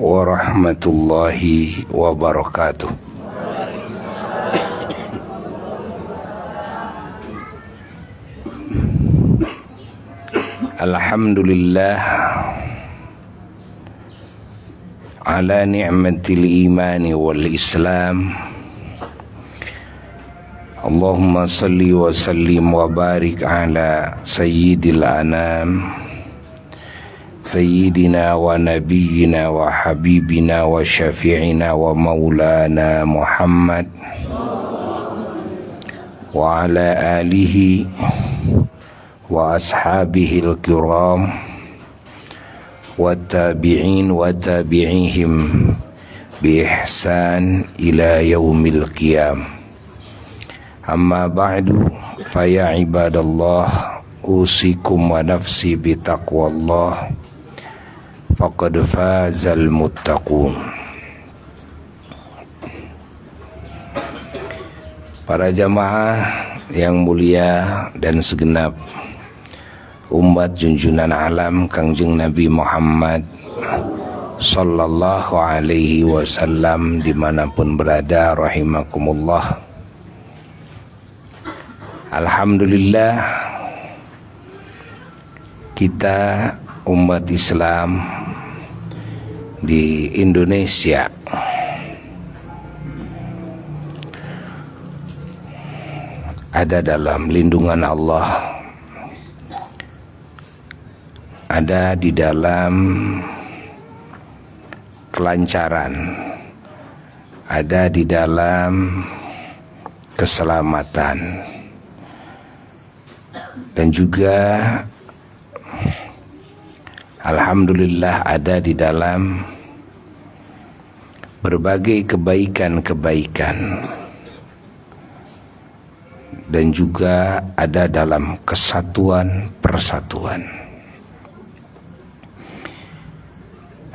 warahmatullahi wabarakatuh. Alhamdulillah ala ni'matil imani wal islam. Allahumma salli wa sallim wa barik ala sayyidil anam, sayyidina wa nabiyyina wa habibina wa syafi'ina wa maulana Muhammad wa ala alihi wa ashabihil kiram wa tabi'in wa tabi'ihim bi ihsan ila yaumil qiyam. Amma ba'du, faya ibadallah, usikum wa nafsi bi taqwallah, faqad fazal muttaqun. Para jamaah yang mulia dan segenap umat junjunan alam Kangjeng Nabi Muhammad sallallahu alaihi wasallam dimanapun berada, rahimakumullah. Alhamdulillah, kita umat Islam di Indonesia ada dalam lindungan Allah, ada di dalam kelancaran, ada di dalam keselamatan, dan juga alhamdulillah ada di dalam berbagai kebaikan-kebaikan, dan juga ada dalam kesatuan persatuan,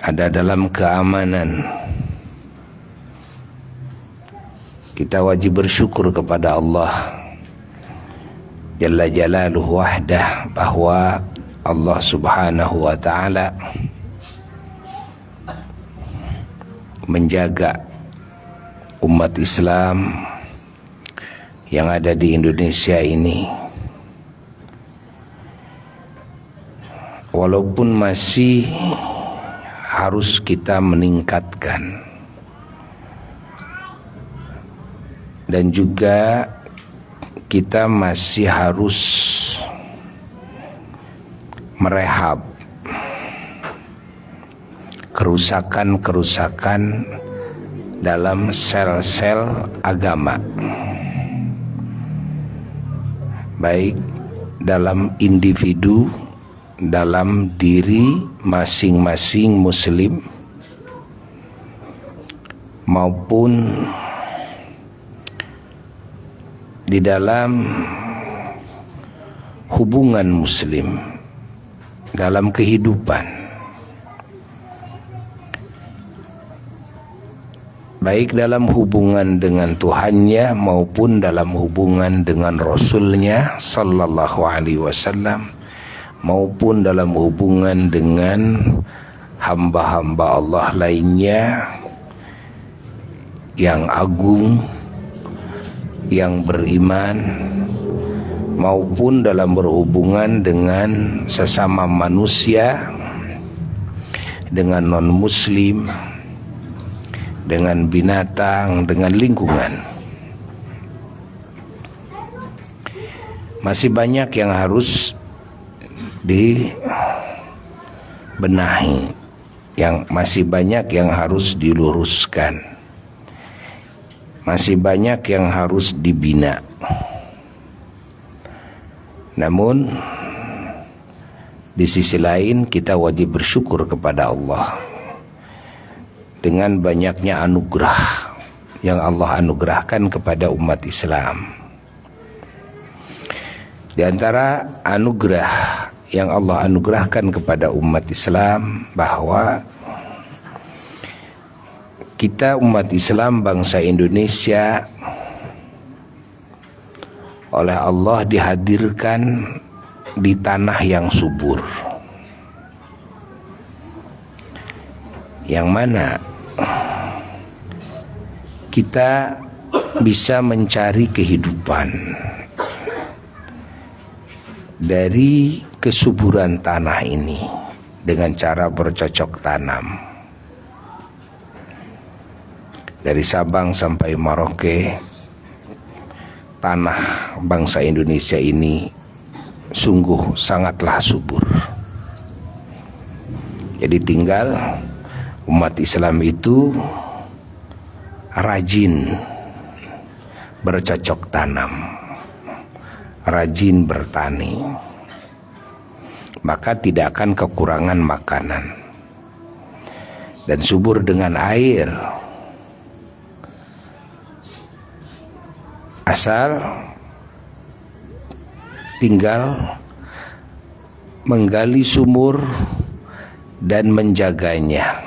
ada dalam keamanan. Kita wajib bersyukur kepada Allah Jalla Jalaluhu wahdah, bahwa Allah subhanahu wa ta'ala menjaga umat Islam yang ada di Indonesia ini, walaupun masih harus kita meningkatkan, dan juga kita masih harus merehab kerusakan-kerusakan dalam sel-sel agama, baik dalam individu, dalam diri masing-masing muslim, maupun di dalam hubungan muslim, dalam kehidupan, baik dalam hubungan dengan Tuhannya maupun dalam hubungan dengan Rasulnya sallallahu alaihi wasallam, maupun dalam hubungan dengan hamba-hamba Allah lainnya yang agung, yang beriman, maupun dalam berhubungan dengan sesama manusia, dengan non-muslim, dengan binatang, dengan lingkungan. Masih banyak yang harus dibenahi, yang masih banyak yang harus diluruskan, masih banyak yang harus dibina. Namun di sisi lain kita wajib bersyukur kepada Allah dengan banyaknya anugerah yang Allah anugerahkan kepada umat Islam. Di antara anugerah yang Allah anugerahkan kepada umat Islam, bahwa kita umat Islam bangsa Indonesia oleh Allah dihadirkan di tanah yang subur, yang mana kita bisa mencari kehidupan dari kesuburan tanah ini dengan cara bercocok tanam. Dari Sabang sampai Merauke, tanah bangsa Indonesia ini sungguh sangatlah subur. Jadi tinggal umat Islam itu rajin bercocok tanam, rajin bertani, maka tidak akan kekurangan makanan dan subur dengan air. Asal tinggal menggali sumur dan menjaganya,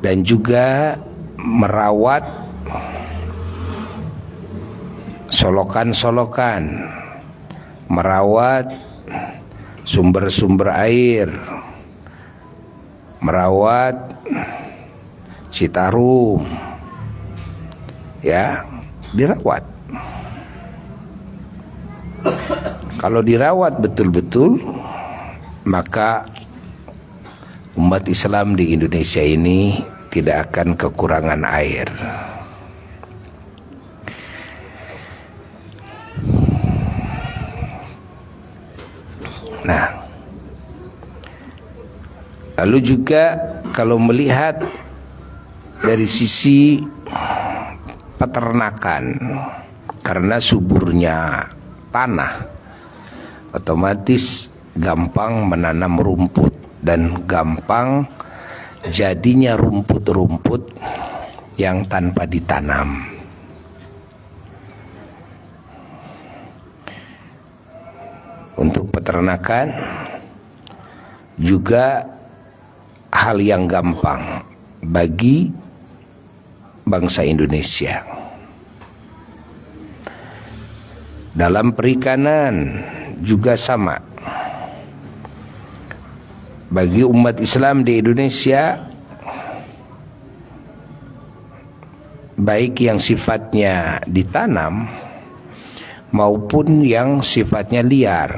dan juga merawat solokan-solokan, merawat sumber-sumber air, merawat Citarum, ya, dirawat. Kalau dirawat betul-betul, maka umat Islam di Indonesia ini tidak akan kekurangan air. Nah, lalu juga kalau melihat dari sisi peternakan, karena suburnya tanah, otomatis gampang menanam rumput dan gampang jadinya rumput-rumput yang tanpa ditanam. Untuk peternakan juga hal yang gampang bagi bangsa Indonesia. Dalam perikanan juga sama. Bagi umat Islam di Indonesia, baik yang sifatnya ditanam maupun yang sifatnya liar,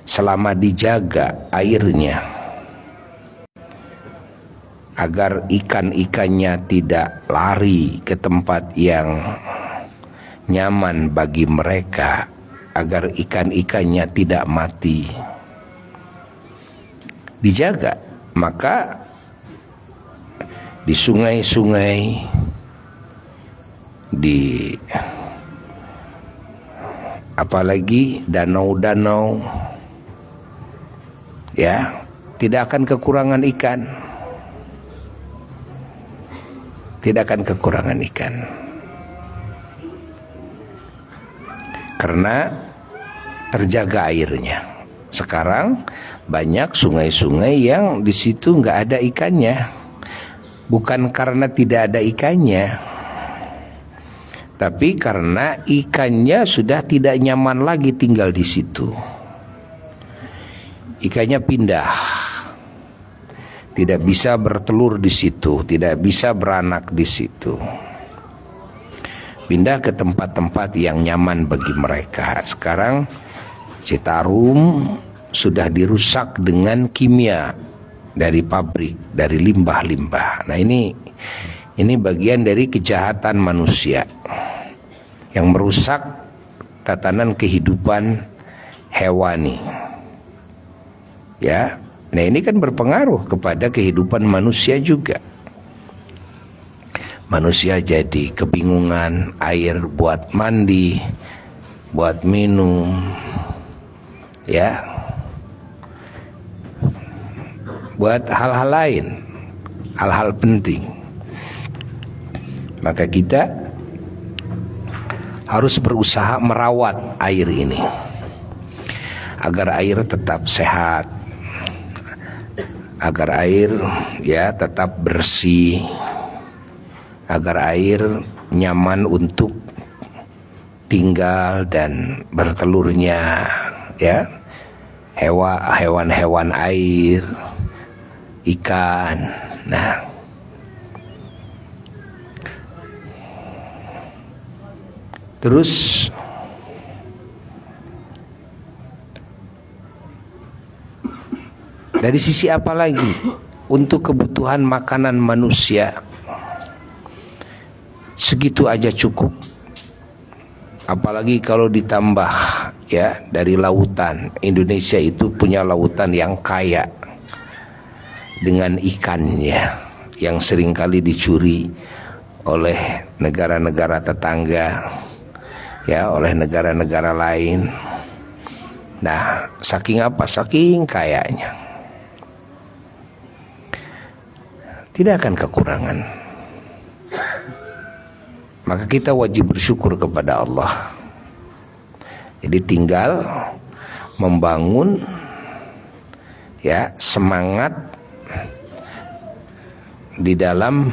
selama dijaga airnya agar ikan-ikannya tidak lari ke tempat yang nyaman bagi mereka, agar ikan-ikannya tidak mati, dijaga, maka di sungai-sungai, di apalagi danau-danau, ya, tidak akan kekurangan ikan, tidak akan kekurangan ikan, karena terjaga airnya. Sekarang banyak sungai-sungai yang di situ nggak ada ikannya, bukan karena tidak ada ikannya, tapi karena ikannya sudah tidak nyaman lagi tinggal di situ. Ikannya pindah, tidak bisa bertelur di situ, tidak bisa beranak di situ, pindah ke tempat-tempat yang nyaman bagi mereka. Sekarang Citarum sudah dirusak dengan kimia dari pabrik, dari limbah-limbah. Nah, ini bagian dari kejahatan manusia yang merusak tatanan kehidupan hewani. Ya, nah ini kan berpengaruh kepada kehidupan manusia juga. Manusia jadi kebingungan air buat mandi, buat minum, ya, buat hal-hal lain, hal-hal penting. Maka kita harus berusaha merawat air ini agar air tetap sehat, agar air ya tetap bersih, agar air nyaman untuk tinggal dan bertelurnya, ya, hewan-hewan air. ikan. Nah, terus dari sisi apa lagi untuk kebutuhan makanan manusia segitu aja cukup. Apalagi kalau ditambah ya dari lautan. Indonesia itu punya lautan yang kaya dengan ikannya yang seringkali dicuri oleh negara-negara tetangga, ya, oleh negara-negara lain. Nah, saking apa? Saking kayanya, tidak akan kekurangan. Maka kita wajib bersyukur kepada Allah. Jadi tinggal membangun ya semangat di dalam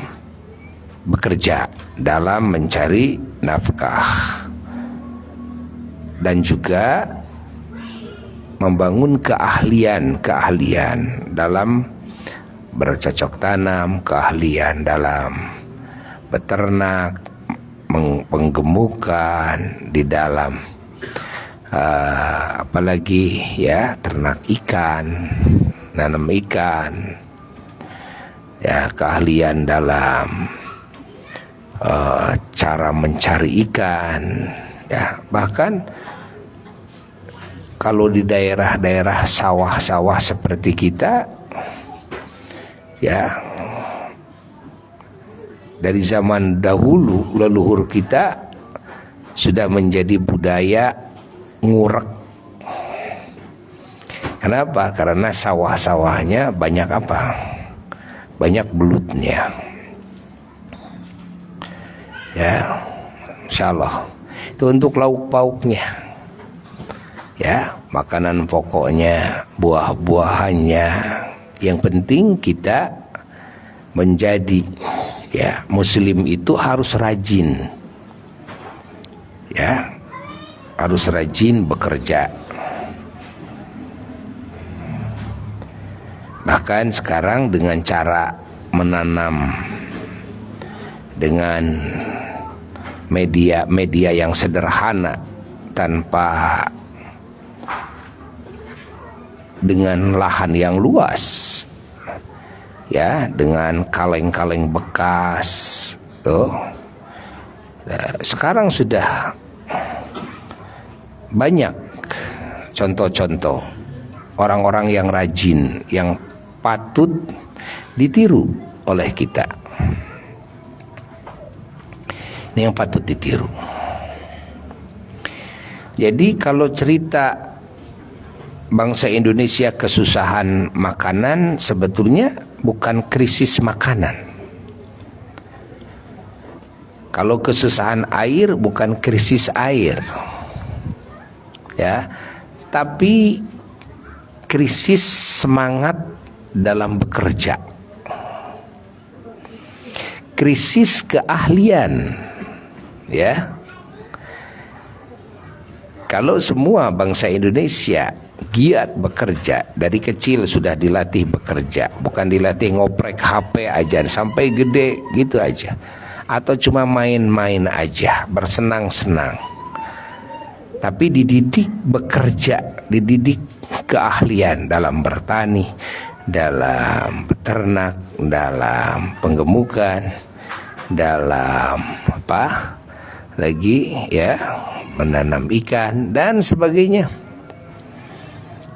bekerja, dalam mencari nafkah, dan juga membangun keahlian dalam bercocok tanam, keahlian dalam beternak, penggemukan di dalam apalagi ya ternak ikan, nanam ikan, ya keahlian dalam cara mencari ikan, ya bahkan kalau di daerah-daerah sawah-sawah seperti kita, ya dari zaman dahulu leluhur kita sudah menjadi budaya ngurek. Kenapa? Karena sawah-sawahnya banyak apa? Banyak belutnya. Ya, insyaallah itu untuk lauk pauknya. Ya, makanan pokoknya, buah-buahannya. Yang penting kita menjadi ya muslim itu harus rajin. Ya, harus rajin bekerja. Bahkan sekarang dengan cara menanam dengan media yang sederhana, tanpa dengan lahan yang luas, ya, dengan kaleng-kaleng bekas tuh. Sekarang sudah banyak contoh-contoh orang-orang yang rajin, yang patut ditiru oleh kita. Ini yang patut ditiru. Jadi kalau cerita bangsa Indonesia kesusahan makanan, sebetulnya bukan krisis makanan. Kalau kesusahan air, bukan krisis air, ya, tapi krisis semangat dalam bekerja, krisis keahlian, ya. Kalau semua bangsa Indonesia giat bekerja, dari kecil sudah dilatih bekerja, bukan dilatih ngoprek HP aja sampai gede gitu aja, atau cuma main-main aja, bersenang-senang, tapi dididik bekerja, dididik keahlian dalam bertani, dalam beternak, dalam penggemukan, dalam apa lagi ya, menanam ikan dan sebagainya,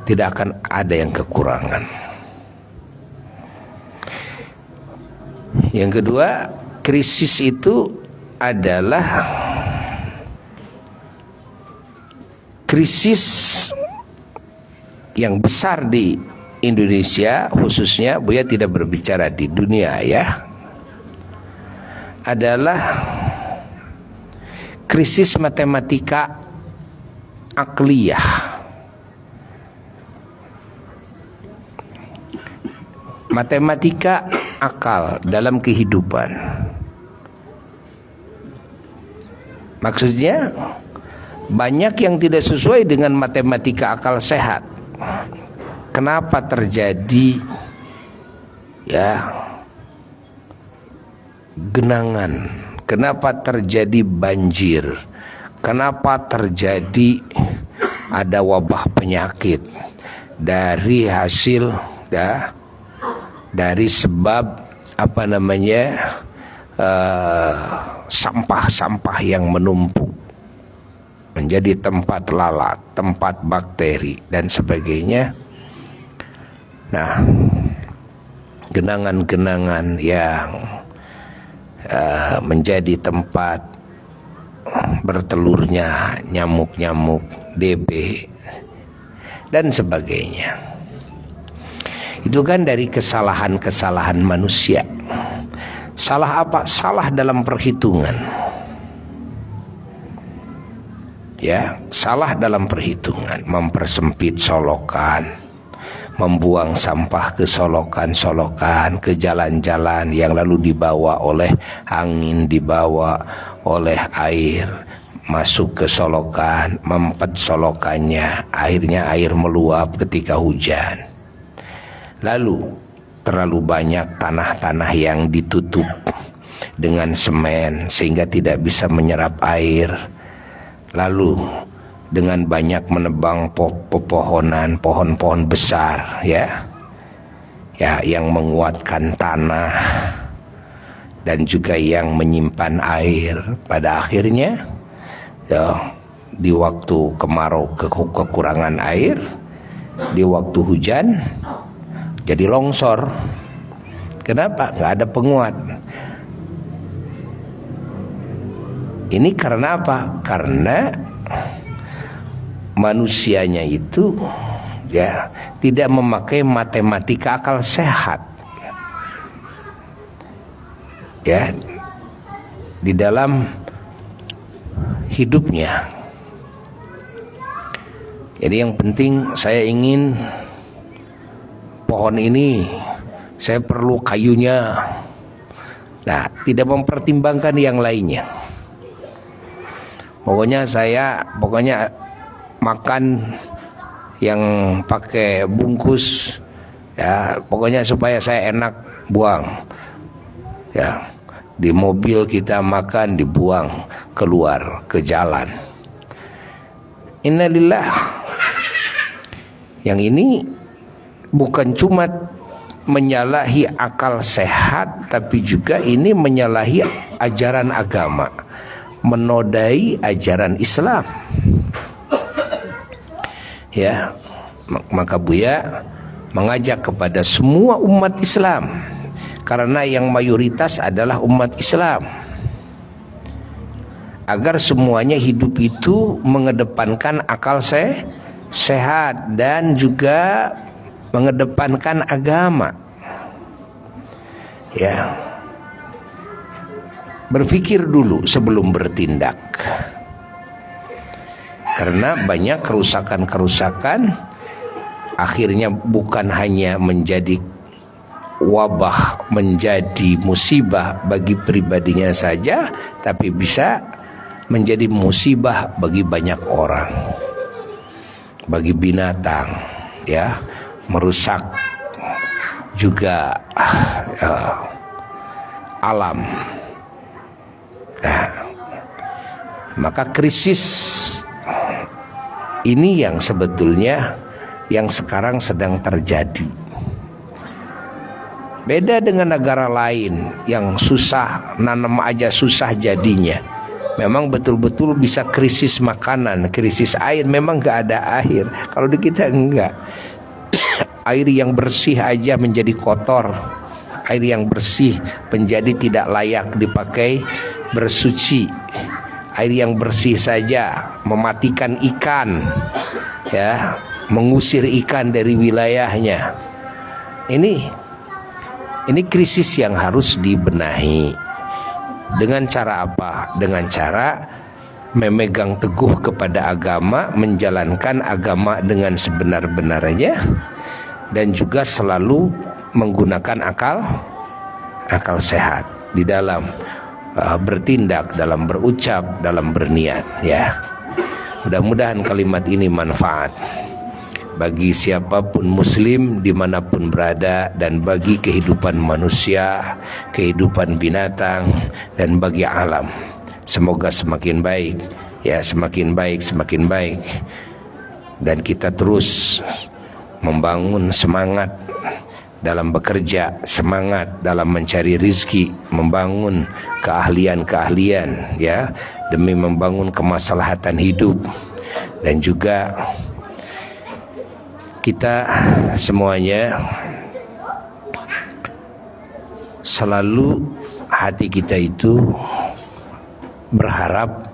tidak akan ada yang kekurangan. Yang kedua, krisis itu adalah krisis yang besar di Indonesia khususnya, Buya tidak berbicara di dunia ya, adalah krisis matematika akliyah. Matematika akal dalam kehidupan. Maksudnya banyak yang tidak sesuai dengan matematika akal sehat. Kenapa terjadi ya, genangan. Kenapa terjadi banjir? Kenapa terjadi ada wabah penyakit? Dari hasil ya, dari sebab sampah-sampah yang menumpuk menjadi tempat lalat, tempat bakteri dan sebagainya. Nah, genangan-genangan yang menjadi tempat bertelurnya nyamuk-nyamuk, DB dan sebagainya. Itu kan dari kesalahan-kesalahan manusia. Salah apa? Salah dalam perhitungan. Ya, salah dalam perhitungan, mempersempit solokan, membuang sampah ke solokan-solokan, ke jalan-jalan yang lalu dibawa oleh angin, dibawa oleh air, masuk ke solokan, mempet solokannya, akhirnya air meluap ketika hujan. Lalu terlalu banyak tanah-tanah yang ditutup dengan semen sehingga tidak bisa menyerap air. Lalu dengan banyak menebang pepohonan, pohon-pohon besar ya yang menguatkan tanah dan juga yang menyimpan air, pada akhirnya ya, di waktu kemarau kekurangan air, di waktu hujan jadi longsor. Kenapa? Nggak ada penguat. Ini karena apa? Karena manusianya itu ya tidak memakai matematika akal sehat ya di dalam hidupnya. Jadi yang penting saya ingin pohon ini saya perlu kayunya. Nah, tidak mempertimbangkan yang lainnya. Pokoknya makan yang pakai bungkus ya, pokoknya supaya saya enak buang ya. Di mobil kita makan, dibuang keluar ke jalan. Innalillah. Yang ini bukan cuma menyalahi akal sehat, tapi juga ini menyalahi ajaran agama, menodai ajaran Islam. Ya, maka Buya mengajak kepada semua umat Islam, karena yang mayoritas adalah umat Islam, agar semuanya hidup itu mengedepankan akal sehat dan juga mengedepankan agama. Ya, berpikir dulu sebelum bertindak, karena banyak kerusakan-kerusakan akhirnya bukan hanya menjadi wabah, menjadi musibah bagi pribadinya saja, tapi bisa menjadi musibah bagi banyak orang, bagi binatang ya, merusak juga alam. Nah, maka krisis ini yang sebetulnya yang sekarang sedang terjadi. Beda dengan negara lain yang susah, nanam aja susah jadinya. Memang betul-betul bisa krisis makanan, krisis air, memang gak ada air. Kalau di kita enggak. Air yang bersih aja menjadi kotor. Air yang bersih menjadi tidak layak dipakai bersuci. Air yang bersih saja mematikan ikan, ya, mengusir ikan dari wilayahnya. Ini krisis yang harus dibenahi. Dengan cara apa? Dengan cara memegang teguh kepada agama, menjalankan agama dengan sebenar-benarnya, dan juga selalu menggunakan akal sehat di dalam bertindak, dalam berucap, dalam berniat ya. Mudah-mudahan kalimat ini manfaat bagi siapapun muslim dimanapun berada, dan bagi kehidupan manusia, kehidupan binatang, dan bagi alam. Semoga semakin baik, ya, semakin baik, semakin baik. Dan kita terus membangun semangat dalam bekerja, semangat dalam mencari rizki, membangun keahlian-keahlian, ya, demi membangun kemaslahatan hidup. Dan juga kita semuanya selalu hati kita itu berharap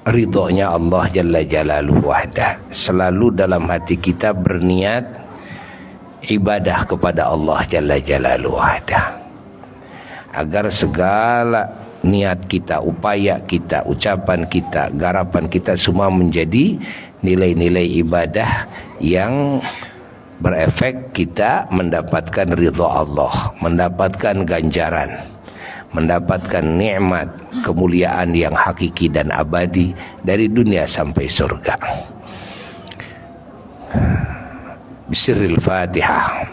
ridhonya Allah Jalla Jalaluhu wahdah. Selalu dalam hati kita berniat ibadah kepada Allah Jalla Jalaluhu wahdah, agar segala niat kita, upaya kita, ucapan kita, garapan kita semua menjadi nilai-nilai ibadah yang berefek kita mendapatkan ridha Allah, mendapatkan ganjaran, mendapatkan nikmat, kemuliaan yang hakiki dan abadi dari dunia sampai surga. Bismillahil Fatihah.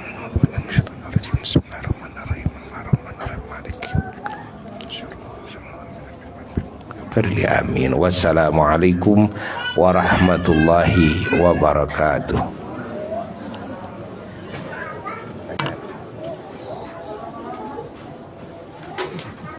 Amin. Wassalamualaikum warahmatullahi wabarakatuh.